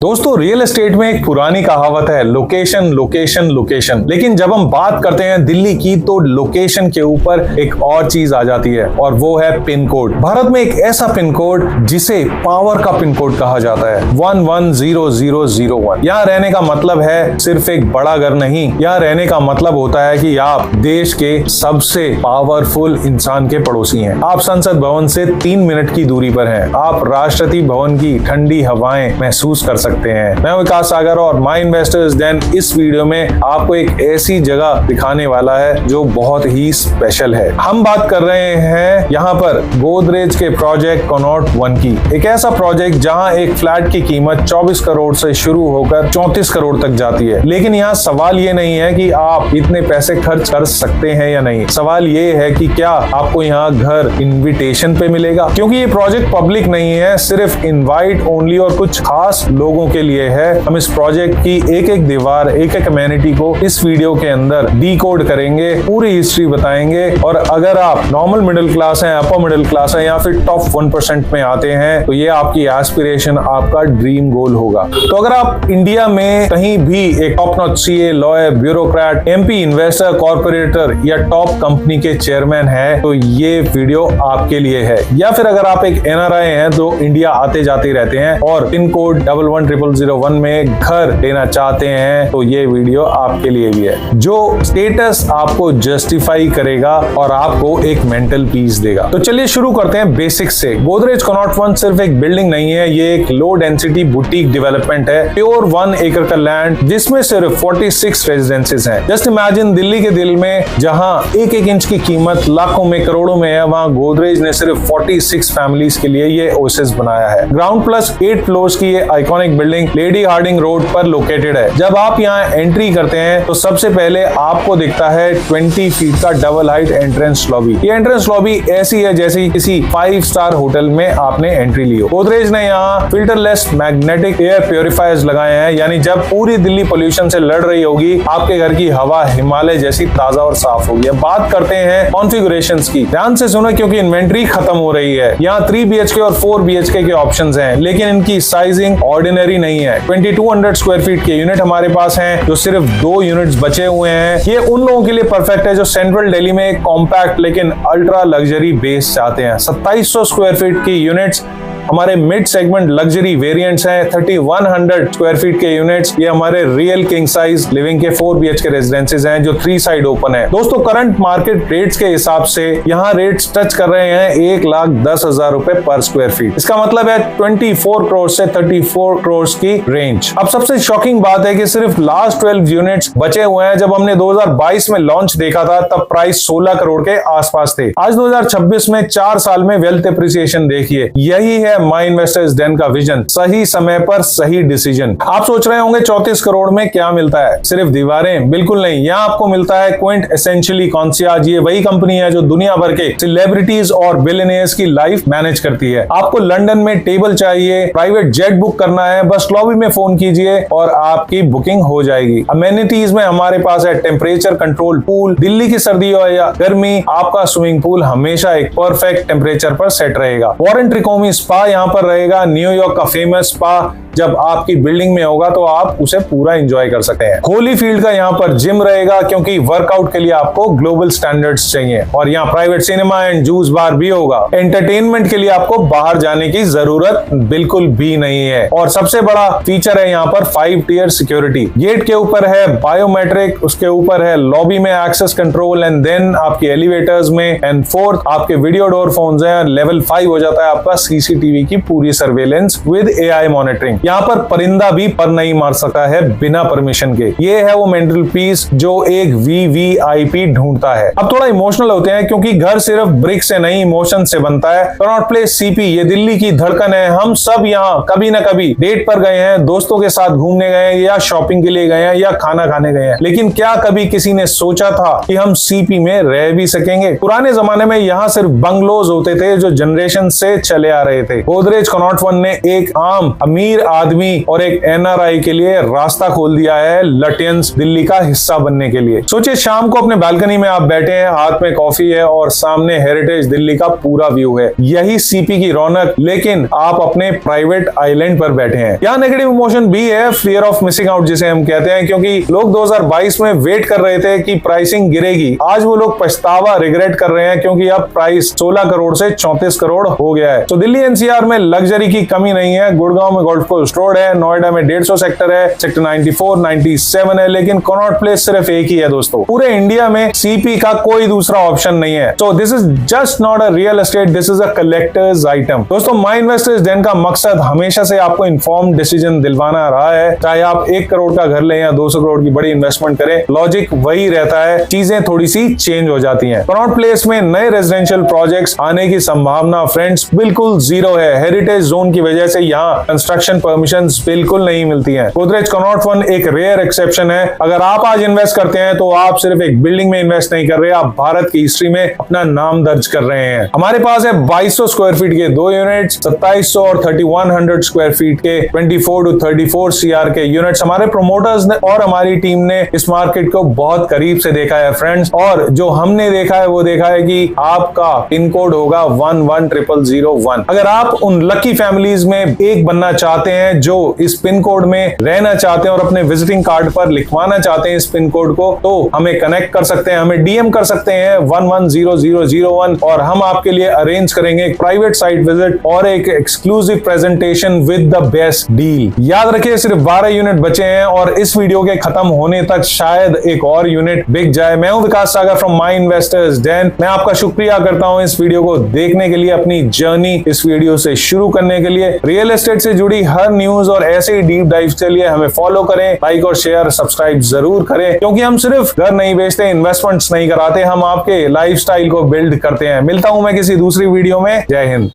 दोस्तों real estate में एक पुरानी कहावत है, लोकेशन लोकेशन लोकेशन। लेकिन जब हम बात करते हैं दिल्ली की तो लोकेशन के ऊपर एक और चीज आ जाती है और वो है पिन कोड। भारत में एक ऐसा पिन कोड जिसे पावर का पिन कोड कहा जाता है, 110001। यहाँ रहने का मतलब है सिर्फ एक बड़ा घर नहीं, यहाँ रहने का मतलब होता है कि आप देश के सबसे पावरफुल इंसान के पड़ोसी हैं। आप संसद भवन से 3 मिनट की दूरी पर हैं। आप राष्ट्रपति भवन की ठंडी हवाएं महसूस कर सकते हैं। मैं विकास सागर और माय इन्वेस्टर्स देन इस वीडियो में आपको एक ऐसी जगह दिखाने वाला है जो बहुत ही स्पेशल है। हम बात कर रहे हैं यहाँ पर गोदरेज के प्रोजेक्ट कनॉट 1 की। एक ऐसा प्रोजेक्ट जहाँ एक फ्लैट की कीमत 24 करोड़ से शुरू होकर 34 करोड़ तक जाती है। लेकिन यहाँ सवाल ये नहीं है कि आप इतने पैसे खर्च कर सकते हैं या नहीं, सवाल ये है कि क्या आपको यहाँ घर इन्विटेशन पे मिलेगा, क्योंकि ये प्रोजेक्ट पब्लिक नहीं है, सिर्फ इनवाइट ओनली और कुछ खास लोगों के लिए है। हम इस प्रोजेक्ट की एक एक दीवार, एक एक अमेनिटी को इस वीडियो के अंदर डिकोड करेंगे, पूरी हिस्ट्री बताएंगे। और अगर आप नॉर्मल मिडिल क्लास हैं, अपर मिडिल क्लास हैं या फिर टॉप 1% में आते हैं तो ये आपकी एस्पिरेशन, आपका ड्रीम गोल होगा। तो अगर आप इंडिया में कहीं भी एक top notch CA, lawyer, bureaucrat, MP, investor, corporator या टॉप कंपनी के चेयरमैन है तो ये वीडियो आपके लिए है। या फिर अगर आप एक एनआरआई हैं तो इंडिया आते जाते रहते हैं और पिन कोड 110001 में घर लेना चाहते हैं तो ये वीडियो आपके लिए भी है, जो स्टेटस आपको जस्टिफाई करेगा और आपको एक मेंटल पीस देगा। तो चलिए शुरू करते हैं बेसिक्स से। गोदरेज कनॉट 1 सिर्फ एक बिल्डिंग नहीं है, ये एक लो डेंसिटी बुटीक डेवलपमेंट है, प्योर 1 एकड़ का लैंड जिसमें सिर्फ 46 रेजिडेंसेस हैं। जस्ट इमेजिन दिल्ली के दिल में जहां एक एक इंच की कीमत लाखों में करोड़ों में है, वहां गोदरेज ने सिर्फ 46 फैमिलीज के लिए ये ओएसिस बनाया है। ग्राउंड प्लस 8 फ्लोर्स की ये iconic building lady Harding road पर लोकेटेड है। जब आप यहाँ एंट्री करते हैं तो सबसे पहले आपको दिखता है 20 फीट का डबल हाइट एंट्रेंस लॉबी। ये एंट्रेंस लॉबी ऐसी है जैसे किसी 5 स्टार होटल में आपने एंट्री ली हो। गोदरेज ने यहाँ फिल्टरलेस मैग्नेटिक एयर प्योरीफायर्स लगाए हैं, यानी जब पूरी दिल्ली पोल्यूशन से लड़ रही होगी आपके घर की हवा हिमालय जैसी ताजा और साफ होगी। अब बात करते हैं कॉन्फ़िगरेशंस की। ध्यान से सुनो क्योंकि इन्वेंट्री खत्म हो रही है। यहाँ 3 BHK और 4 BHK के ऑप्शंस हैं, लेकिन इनकी साइजिंग ऑर्डिनरी नहीं है। 2200 स्क्वायर फीट के यूनिट हमारे पास हैं, जो सिर्फ 2 यूनिट्स बचे हुए हैं। ये उन लोगों के लिए परफेक्ट है जो सेंट्रल दिल्ली में एक कॉम्पैक्ट लेकिन अल्ट्रा लग्जरी बेस चाहते हैं। 2700 स्क्वायर फीट की यूनिट्स हमारे मिड सेगमेंट लग्जरी वेरिएंट्स हैं। 3100 स्क्वायर फीट के यूनिट्स ये हमारे रियल किंग साइज लिविंग के 4 BHK रेजिडेंसेस हैं जो 3 साइड ओपन है। दोस्तों करंट मार्केट रेट्स के हिसाब से यहाँ रेट्स टच कर रहे हैं 1,10,000 रुपए पर स्क्वायर फीट। इसका मतलब है 24 करोड़ से 34 करोड़ की रेंज। अब सबसे शॉकिंग बात है कि सिर्फ लास्ट 12 यूनिट्स बचे हुए हैं। जब हमने 2022 में लॉन्च देखा था तब प्राइस 16 करोड़ के आसपास थे। आज 2026 में 4 साल में वेल्थ एप्रिसिएशन देखिए। यही है माय इन्वेस्टर्स देन का विजन, सही समय पर सही डिसीजन। आप सोच रहे होंगे 34 करोड़ में क्या मिलता है, सिर्फ दीवारें? बिल्कुल नहीं, यहाँ आपको मिलता है क्विंट एसेंशियली कॉन्सियाज। ये वही कंपनी है जो दुनिया भर के सेलिब्रिटीज और बिलियनियर्स की लाइफ मैनेज करती है। आपको लंदन में टेबल चाहिए, प्राइवेट जेट बुक करना है, बस लॉबी में फोन कीजिए और आपकी बुकिंग हो जाएगी। अमेनिटीज में हमारे पास है टेम्परेचर कंट्रोल पूल। दिल्ली की सर्दी हो या गर्मी, आपका स्विमिंग पूल हमेशा एक परफेक्ट टेम्परेचर पर सेट रहेगा। वॉरेन ट्रिकोमी स्पा यहाँ पर रहेगा, न्यूयॉर्क का फेमस स्पा। जब आपकी बिल्डिंग में होगा तो आप उसे पूरा एंजॉय कर सकते हैं। होली फील्ड का यहाँ पर जिम रहेगा क्योंकि वर्कआउट के लिए आपको ग्लोबल स्टैंडर्ड्स चाहिए। और यहाँ प्राइवेट सिनेमा एंड जूस बार भी होगा। एंटरटेनमेंट के लिए आपको बाहर जाने की जरूरत बिल्कुल भी नहीं है। और सबसे बड़ा फीचर है यहाँ पर 5 टियर सिक्योरिटी। गेट के ऊपर है बायोमेट्रिक, उसके ऊपर है लॉबी में एक्सेस कंट्रोल एंड देन आपके एलिवेटर्स में एंड 4th आपके वीडियो डोर फोन्स हैं। लेवल 5 हो जाता है आपका CCTV की पूरी सर्वेलेंस विद AI मॉनिटरिंग। यहाँ पर परिंदा भी पर नहीं मार सकता है बिना परमिशन के। ये है वो मेंटल पीस जो एक VVIP ढूंढता है। अब थोड़ा इमोशनल होते हैं क्योंकि घर सिर्फ ब्रिक से नहीं इमोशन से बनता है। कनॉट प्लेस CP ये दिल्ली की धड़कन है। हम सब यहाँ कभी न कभी डेट पर गए हैं, दोस्तों के साथ घूमने गए हैं या शॉपिंग के लिए गए हैं या खाना खाने गए हैं, लेकिन क्या कभी किसी ने सोचा था कि हम CP में रह भी सकेंगे? पुराने जमाने में यहाँ सिर्फ बंगलोज होते थे जो जनरेशन से चले आ रहे थे। गोदरेज कनॉट फंड ने एक आम अमीर आदमी और एक एनआरआई के लिए रास्ता खोल दिया है लटियंस दिल्ली का हिस्सा बनने के लिए। सोचिए शाम को अपने बालकनी में आप बैठे हैं, हाथ में कॉफी है और सामने हेरिटेज दिल्ली का पूरा व्यू है। यही सीपी की रौनक, लेकिन आप अपने प्राइवेट आइलैंड पर बैठे हैं। यहाँ नेगेटिव इमोशन भी है, फियर ऑफ मिसिंग आउट जिसे हम कहते हैं, क्योंकि लोग 2022 में वेट कर रहे थे कि प्राइसिंग गिरेगी। आज वो लोग पछतावा रिग्रेट कर रहे हैं क्योंकि अब प्राइस 16 करोड़ से 34 करोड़ हो गया है। तो दिल्ली एनसीआर में लग्जरी की कमी नहीं है। गुड़गांव में गोल्फ कोर्स रोड है, नोएडा में 150 सेक्टर है, सेक्टर 94, 97 है, लेकिन कनॉट प्लेस सिर्फ एक ही है दोस्तों। पूरे इंडिया में सीपी का कोई दूसरा ऑप्शन नहीं है। तो this is just not a real estate, this is a collector's item. दोस्तों माय इन्वेस्टर्स den का मकसद हमेशा से आपको इन्फॉर्म्ड डिसीजन दिलवाना रहा है। चाहे आप 1 करोड़ का घर लें या 200 करोड़ की बड़ी इन्वेस्टमेंट करें, लॉजिक वही रहता है, चीजें थोड़ी सी चेंज हो जाती हैं। कनॉट प्लेस में नए रेजिडेंशियल प्रोजेक्ट्स आने की संभावना फ्रेंड्स बिल्कुल जीरो है। हेरिटेज जोन की वजह से यहाँ कंस्ट्रक्शन परमिशंस बिल्कुल नहीं मिलती हैं। गोदरेज कनॉट फंड एक रेयर एक्सेप्शन है। अगर आप आज इन्वेस्ट करते हैं तो आप सिर्फ एक बिल्डिंग में इन्वेस्ट नहीं कर रहे, आप भारत की हिस्ट्री में अपना नाम दर्ज कर रहे हैं। हमारे पास है 2200 स्क्वायर फीट के 2 यूनिट्स, 2700 और 3100 स्क्वायर फीट के 24 to 34 CR के यूनिट्स। हमारे प्रोमोटर्स ने और हमारी टीम ने इस मार्केट को बहुत करीब से देखा है फ्रेंड्स, और जो हमने देखा है वो देखा है कि आपका पिन कोड होगा 110001। अगर आप उन लकी फैमिलीज में एक बनना चाहते हैं जो इस पिन कोड में रहना चाहते हैं और अपने विजिटिंग कार्ड पर लिखवाना चाहते हैं इस पिन कोड को, तो हमें कनेक्ट कर सकते हैं, हमें डीएम कर सकते हैं 110001 और हम आपके लिए अरेंज करेंगे एक प्राइवेट साइट विजिट और एक exclusive presentation with the best deal. याद रखिए सिर्फ 12 यूनिट बचे हैं और इस वीडियो के खत्म होने तक शायद एक और यूनिट बिक जाए। मैं हूं विकास सागर फ्रॉम माय इन्वेस्टर्स den। मैं आपका शुक्रिया करता हूं इस वीडियो को देखने के लिए, अपनी जर्नी इस वीडियो से शुरू करने के लिए। रियल एस्टेट से जुड़ी हर न्यूज और ऐसे ही डीप डाइव के लिए हमें फॉलो करें, लाइक और शेयर सब्सक्राइब जरूर करें, क्योंकि हम सिर्फ घर नहीं बेचते, इन्वेस्टमेंट्स नहीं कराते, हम आपके लाइफस्टाइल को बिल्ड करते हैं। मिलता हूं मैं किसी दूसरी वीडियो में। जय हिंद।